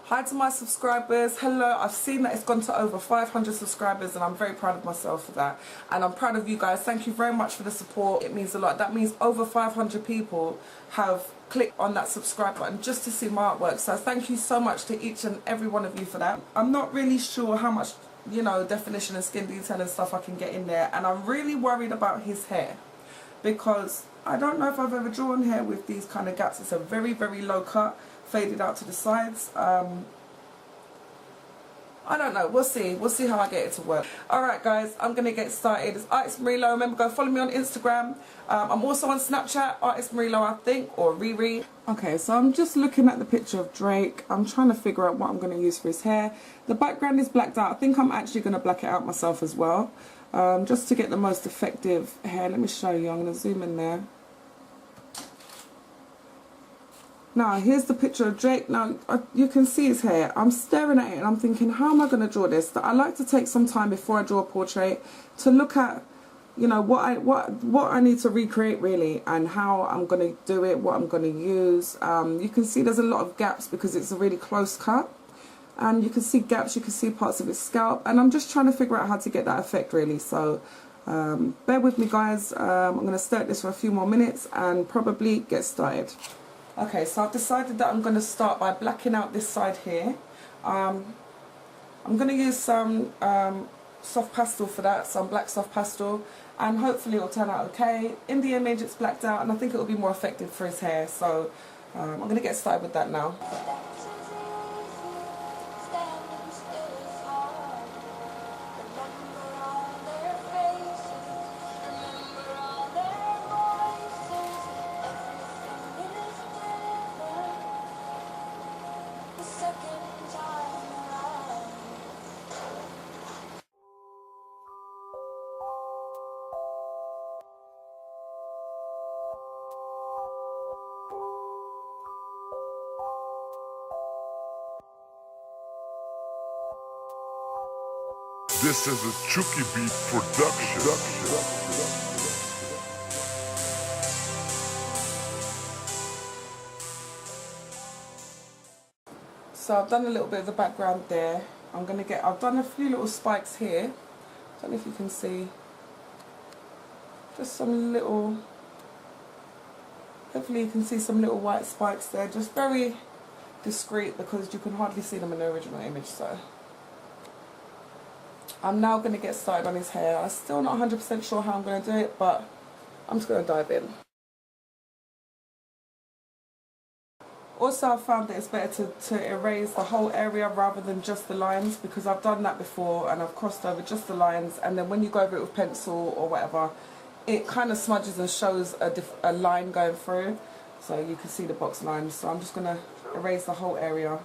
Hi to my subscribers. Hello. I've seen that it's gone to over 500 subscribers and I'm very proud of myself for that. And I'm proud of you guys. Thank you very much for the support. It means a lot. That means over 500 people have clicked on that subscribe button just to see my artwork. So thank you so much to each and every one of you for that. I'm not really sure how much, you know, definition and skin detail and stuff I can get in there. And I'm really worried about his hair because I don't know if I've ever drawn hair with these kind of gaps. It's a very, very low cut, faded out to the sides. I don't know. We'll see how I get it to work. Alright guys, I'm going to get started. It's Artist Marie Lowe. Remember, go follow me on Instagram. I'm also on Snapchat, Artist Marie Lowe, I think, or Riri. Okay, so I'm just looking at the picture of Drake. I'm trying to figure out what I'm going to use for his hair. The background is blacked out. I think I'm actually going to black it out myself as well. Just to get the most effective hair. Let me show you. I'm going to zoom in there. Now, here's the picture of Drake. Now, you can see his hair. I'm staring at it and I'm thinking, how am I going to draw this? I like to take some time before I draw a portrait to look at, you know, what I need to recreate really, and how I'm going to do it, what I'm going to use. You can see there's a lot of gaps because it's a really close cut. And you can see gaps, you can see parts of his scalp. And I'm just trying to figure out how to get that effect really. So, bear with me guys. I'm going to start this for a few more minutes and probably get started. Okay, so I've decided that I'm going to start by blacking out this side here. I'm going to use some soft pastel for that, some black soft pastel, and hopefully it'll turn out okay. In the image it's blacked out and I think it will be more effective for his hair, so I'm going to get started with that now. This is a Chucky Beat production. So I've done a little bit of the background there. I've done a few little spikes here. Don't know if you can see. Just some little, hopefully you can see some little white spikes there. Just very discreet because you can hardly see them in the original image. So I'm now going to get started on his hair. I'm still not 100% sure how I'm going to do it, but I'm just going to dive in. Also, I found that it's better to erase the whole area rather than just the lines, because I've done that before and I've crossed over just the lines, and then when you go over it with pencil or whatever, it kind of smudges and shows a line going through, so you can see the box lines. So I'm just going to erase the whole area.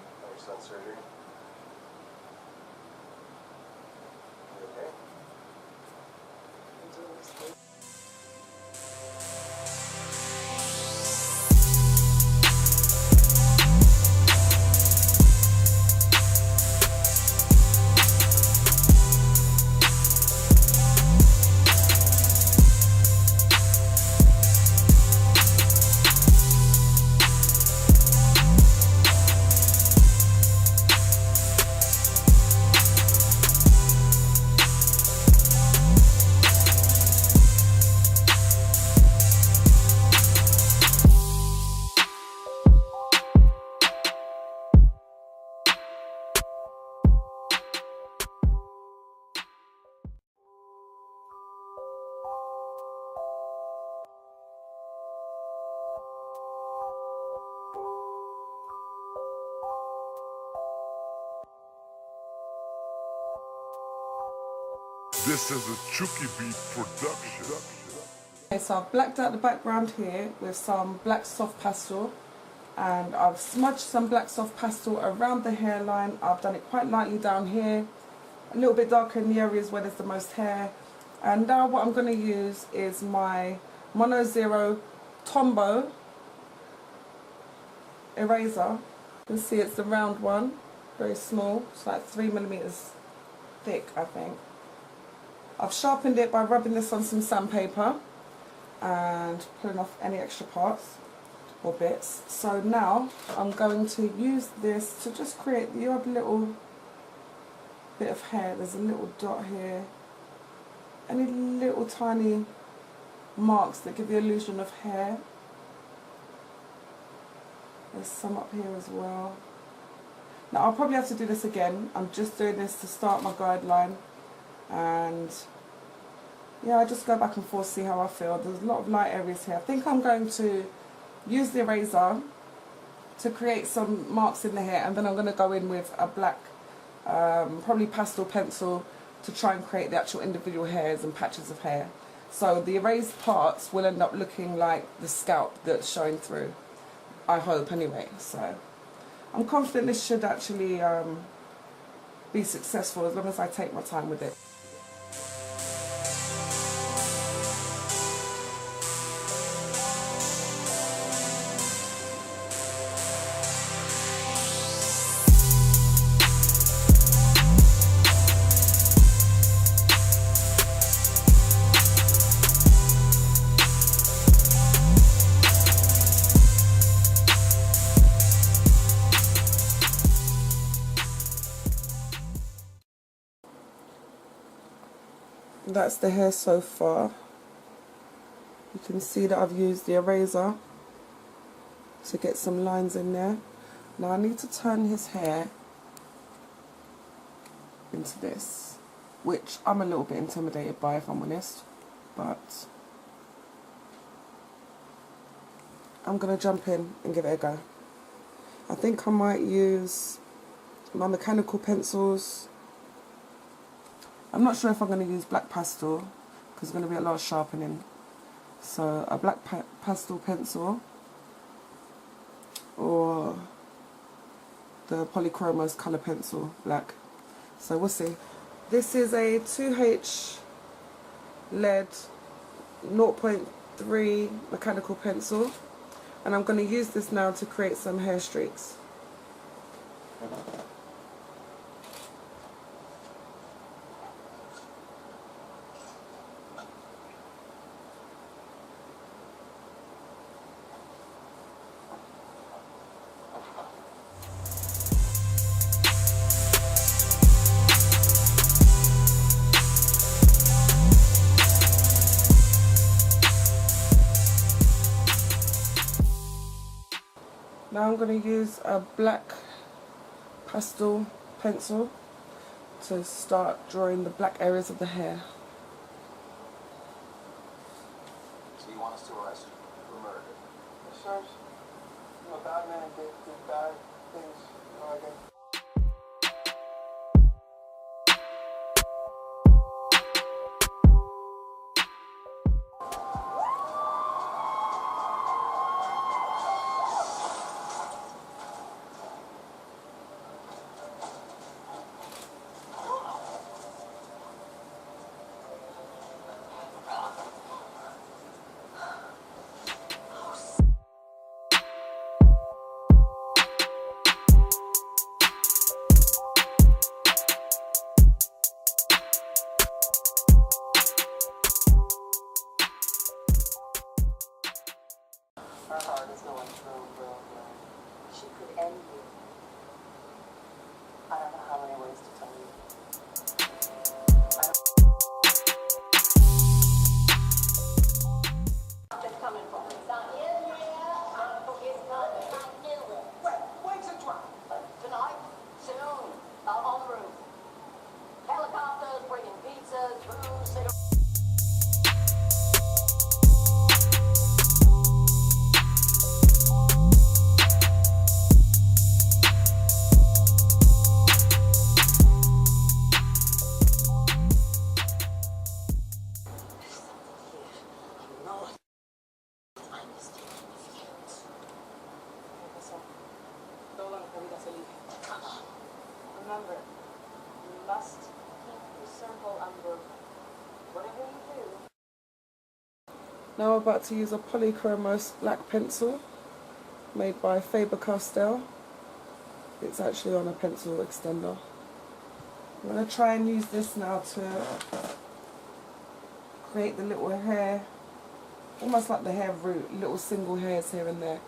This is a Chucky Beat production. Okay, so I've blacked out the background here with some black soft pastel, and I've smudged some black soft pastel around the hairline. I've done it quite lightly down here, a little bit darker in the areas where there's the most hair. And now what I'm going to use is my Mono Zero Tombow eraser. You can see it's the round one, very small. It's like 3mm thick, I think. I've sharpened it by rubbing this on some sandpaper and pulling off any extra parts. or bits. So now I'm going to use this to just create the odd little bit of hair. There's a little dot here. Any little tiny marks that give the illusion of hair. There's some up here as well. Now I'll probably have to do this again. I'm just doing this to start my guideline, and yeah, I just go back and forth, see how I feel. There's a lot of light areas here. I think I'm going to use the eraser to create some marks in the hair, and then I'm going to go in with a black, probably pastel pencil, to try and create the actual individual hairs and patches of hair. So the erased parts will end up looking like the scalp that's showing through, I hope anyway. So I'm confident this should actually be successful as long as I take my time with it. That's the hair so far. You can see that I've used the eraser to get some lines in there. Now I need to turn his hair into this, which I'm a little bit intimidated by, if I'm honest, but I'm going to jump in and give it a go. I think I might use my mechanical pencils. I'm not sure if I'm going to use black pastel because there's going to be a lot of sharpening. So a black pastel pencil or the Polychromos colour pencil, black. So we'll see. This is a 2H lead 0.3 mechanical pencil, and I'm going to use this now to create some hair streaks. Now I'm going to use a black pastel pencil to start drawing the black areas of the hair. So you want us to arrest you for murder? Yes, sir. I'm a bad man, do bad things. You know, I get. Her heart is going through real good. She could end you. I don't know how many ways to tell you. Just coming from it's not in there. It's coming. I knew it. When's it drop? Tonight, soon, out on the roof. Helicopters bringing pizzas, booze, cigarettes. Remember, you must keep the circle unbroken. Whatever you do. Now I'm about to use a Polychromos black pencil made by Faber Castell. It's actually on a pencil extender. I'm going to try and use this now to create the little hair, almost like the hair root, little single hairs here and there.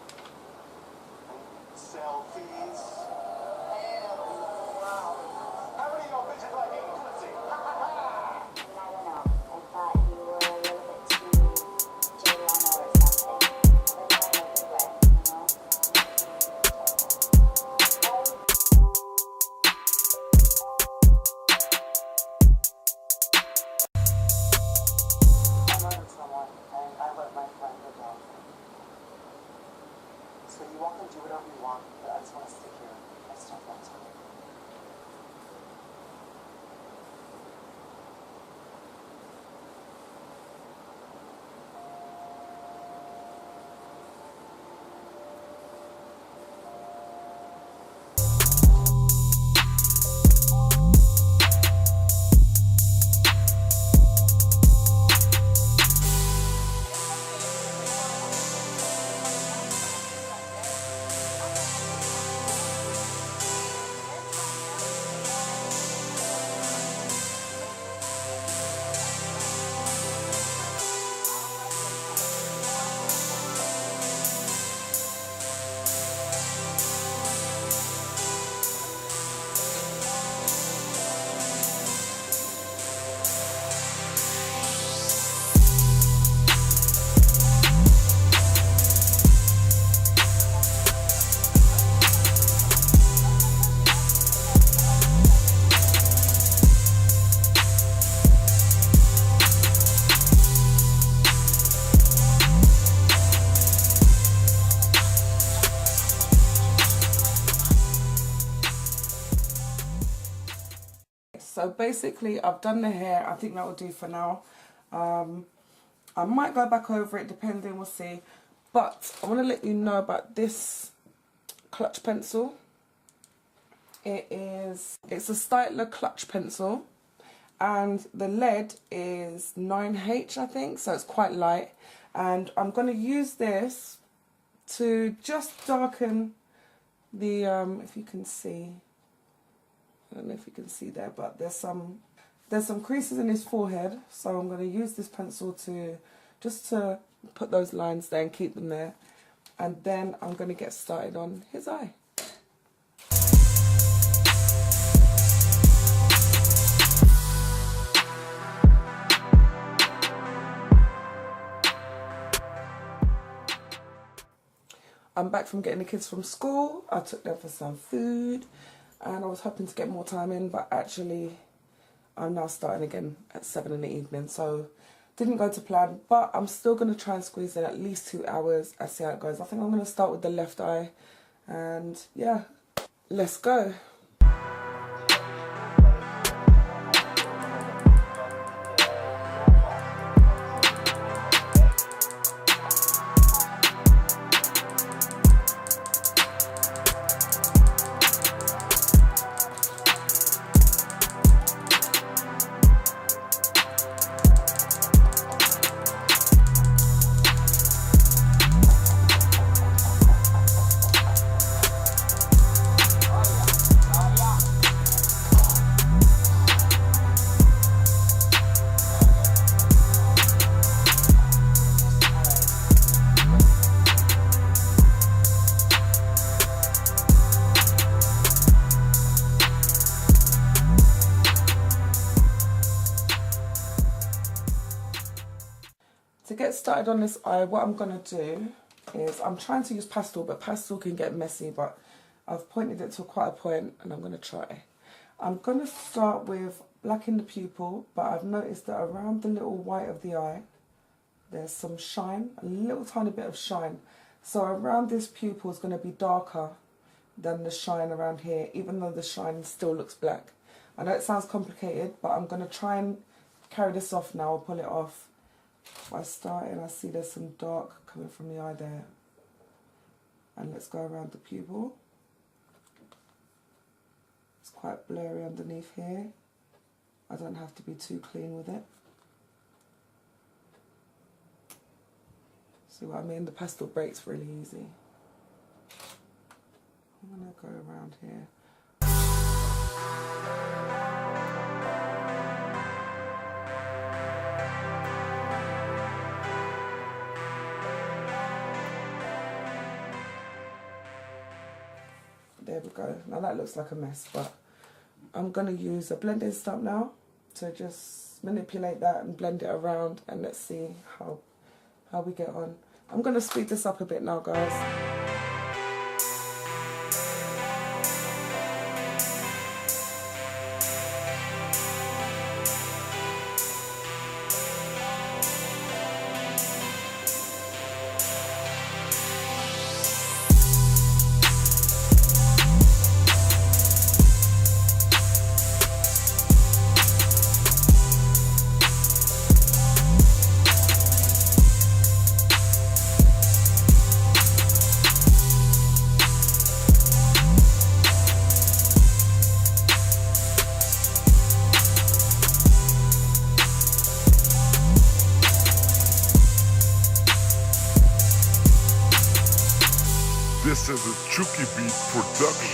So basically I've done the hair. I think that will do for now. I might go back over it depending, we'll see. But I want to let you know about this clutch pencil. It's a Styler clutch pencil, and the lead is 9H, I think, so it's quite light. And I'm going to use this to just darken the, if you can see, I don't know if you can see there, but there's some creases in his forehead, so I'm going to use this pencil to just to put those lines there and keep them there. And then I'm going to get started on his eye. I'm back from getting the kids from school. I took them for some food and I was hoping to get more time in, but actually I'm now starting again at 7 in the evening, so didn't go to plan, but I'm still going to try and squeeze in at least 2 hours and see how it goes. I think I'm going to start with the left eye, and yeah, let's go. To get started on this eye, what I'm going to do is, I'm trying to use pastel, but pastel can get messy, but I've pointed it to quite a point and I'm going to try. I'm going to start with black in the pupil, but I've noticed that around the little white of the eye, there's some shine, a little tiny bit of shine. So around this pupil is going to be darker than the shine around here, even though the shine still looks black. I know it sounds complicated, but I'm going to try and carry this off now, or pull it off. By starting, I see there's some dark coming from the eye there. And let's go around the pupil. It's quite blurry underneath here. I don't have to be too clean with it. See what I mean? The pastel breaks really easy. I'm going to go around here. There we go. Now that looks like a mess, but I'm going to use a blending stump now to just manipulate that and blend it around, and let's see how we get on. I'm going to speed this up a bit now, guys. This is a Chucky Beat production.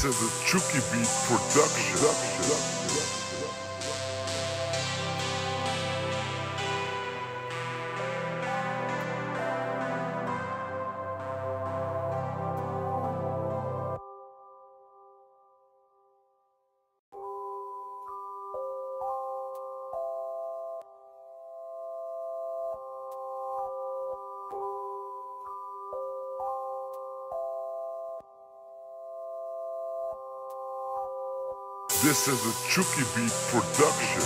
This is a Chucky Beat production. This is a Chucky Beat production.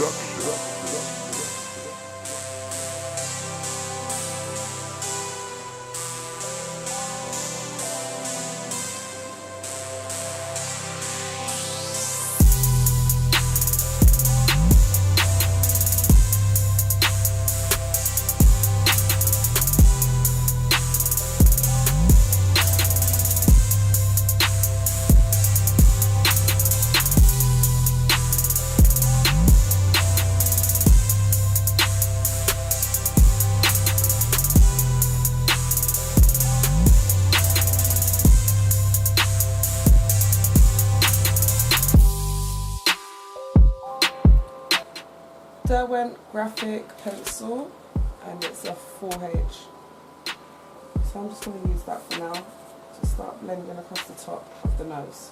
Derwent graphic pencil, and it's a 4H. So I'm just going to use that for now to start blending across the top of the nose.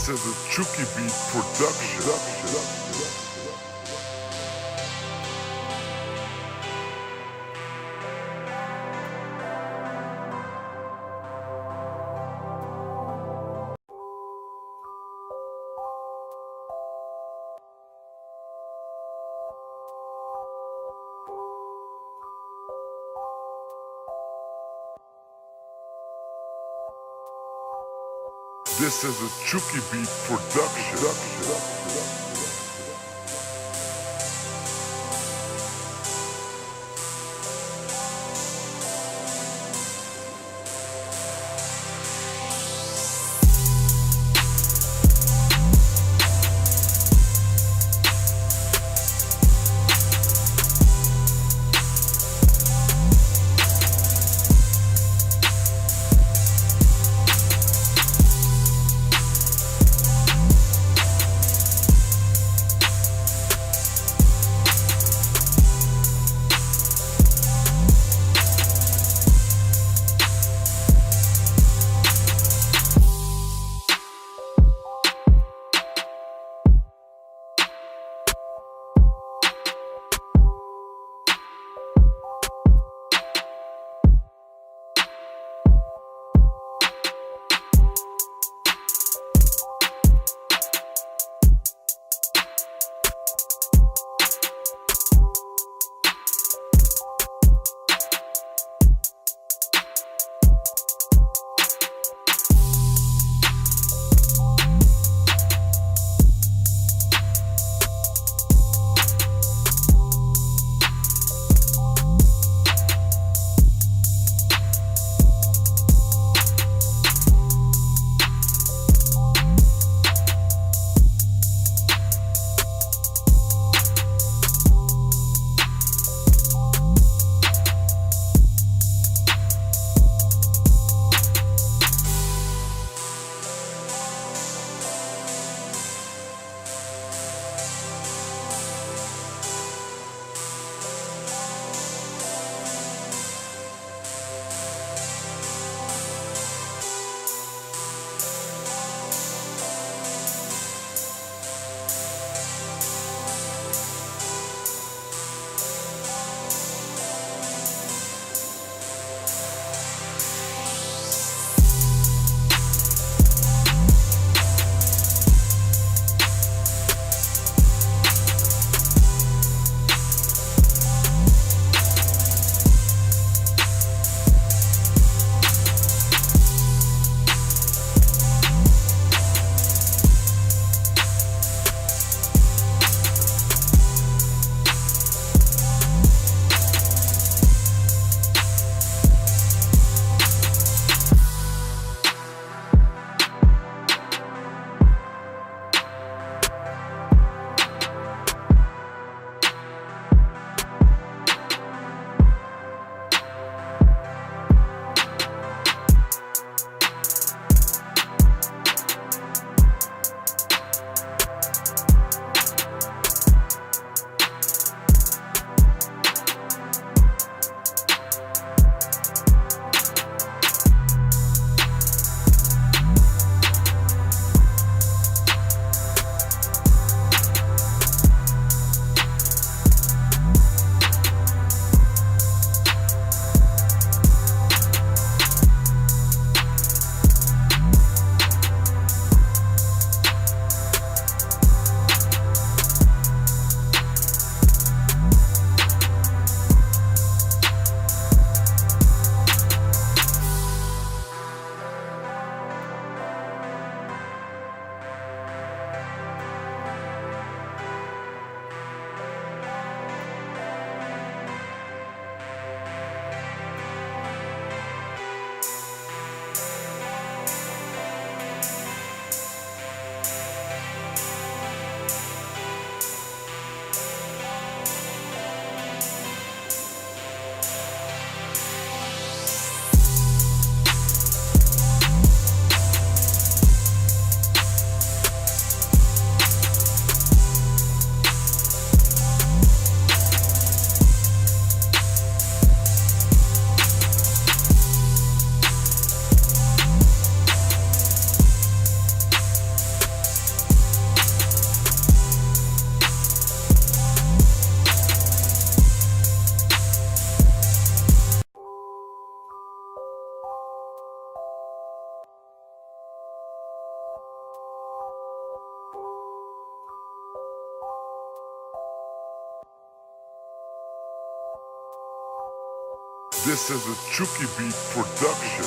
This is a Chucky Beat production. This is a Chucky Beat production. This is a Chucky Beat production.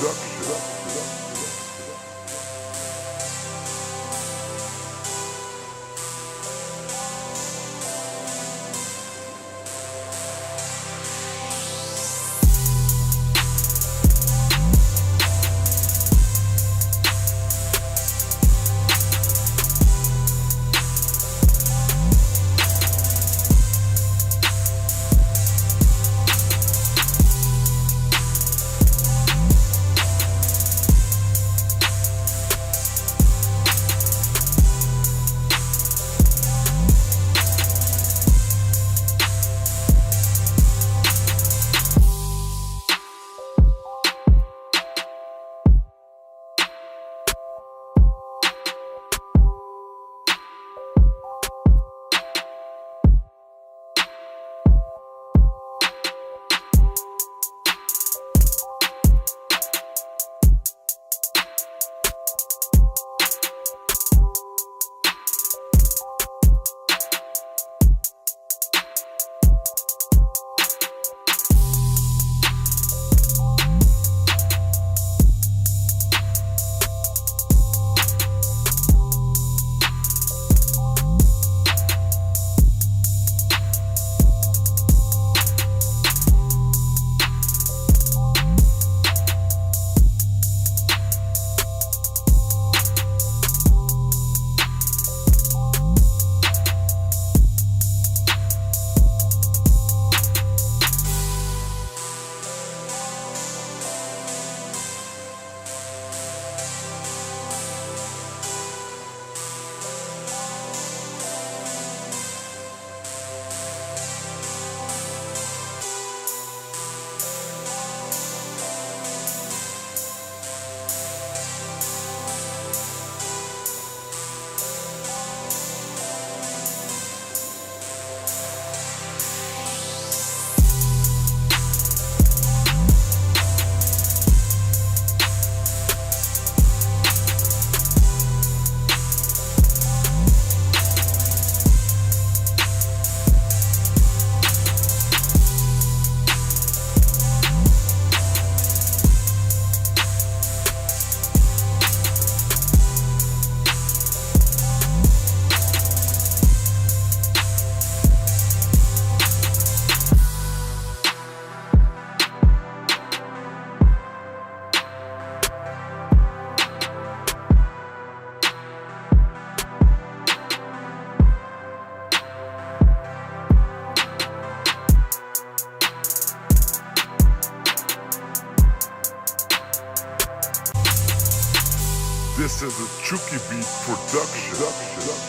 This is a Chucky Beat production.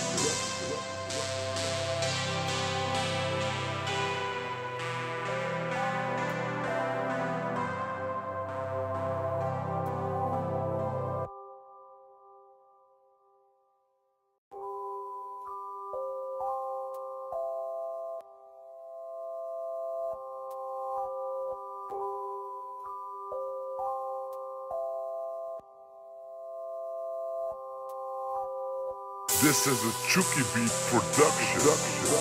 This is a Chucky Beat production.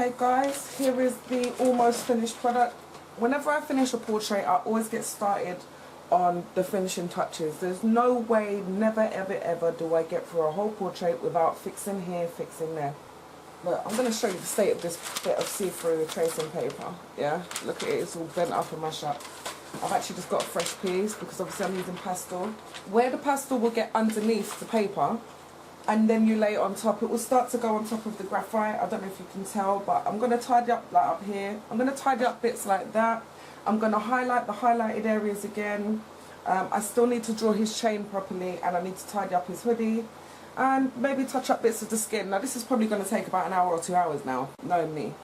Okay guys, here is the almost finished product. Whenever I finish a portrait, I always get started on the finishing touches. There's no way, never ever ever do I get through a whole portrait without fixing here, fixing there. Look, I'm going to show you the state of this bit of see-through tracing paper. Yeah, look at it, it's all bent up and mashed up. I've actually just got a fresh piece because obviously I'm using pastel. Where the pastel will get underneath the paper and then you lay it on top, it will start to go on top of the graphite. I don't know if you can tell, but I'm going to tidy up like up here. I'm going to tidy up bits like that. I'm going to highlight the highlighted areas again. I still need to draw his chain properly, and I need to tidy up his hoodie and maybe touch up bits of the skin. Now this is probably going to take about an hour or 2 hours now, knowing me.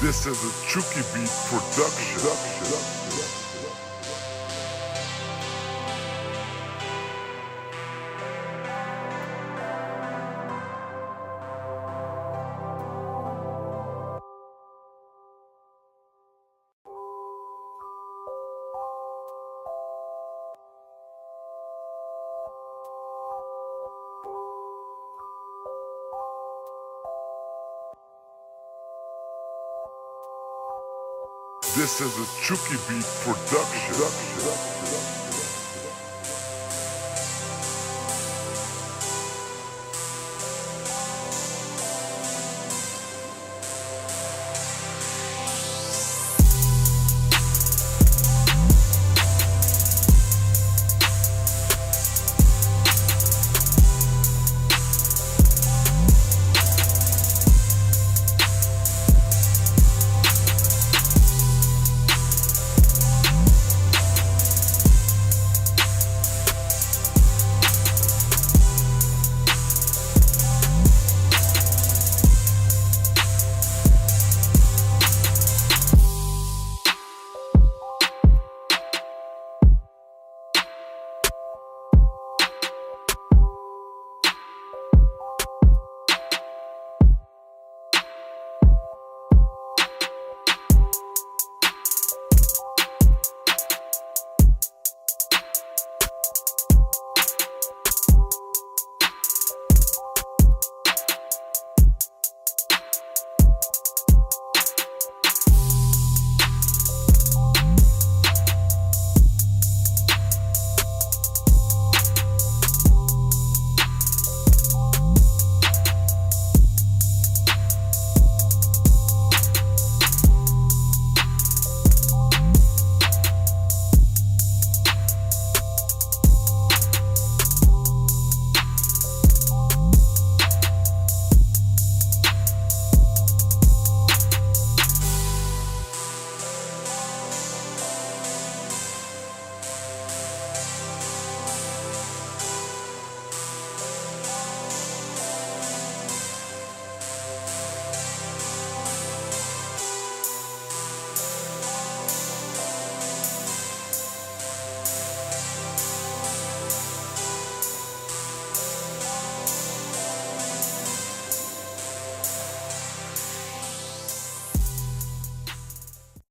This is a Chucky Beat production. This is a Chucky Beat production.